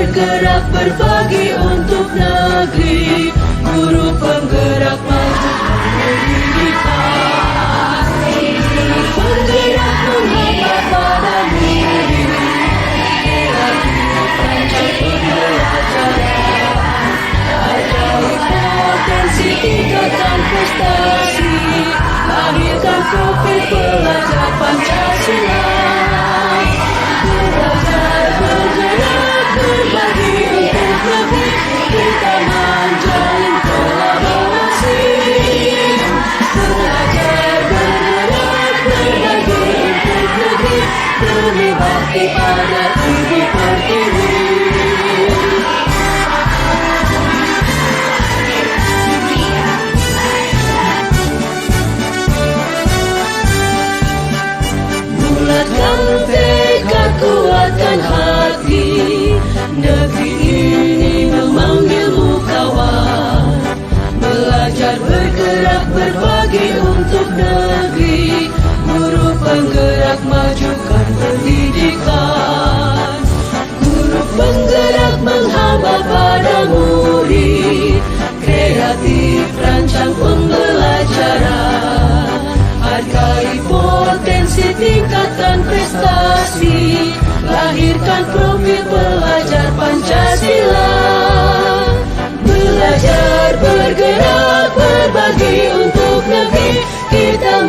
bergerak berbagi untuk negeri, guru penggerak maju pendidikan, guru penggerak menghambat pada murid, kreatif rancang pembelajaran, ajaib potensi tingkatan prestasi, lahirkan profil pelajar Pancasila. Belajar bergerak berbagi untuk negeri, kita menjalin kolaborasi. Belajar bergerak berbagi untuk negeri, demi bakti pada Ibu Pertiwi. Bulatkan tekad, kuatkan hati, negeri ini memanggilmu kawan. Belajar bergerak berbagi untuk negeri, guru penggerak majukan pendidikan, guru penggerak menghambat pada murid, kreatif rancang pembelajaran, hargai potensi tingkatan prestasi, lahirkan profil pelajar Pancasila. Belajar bergerak berbagi untuk negeri, kita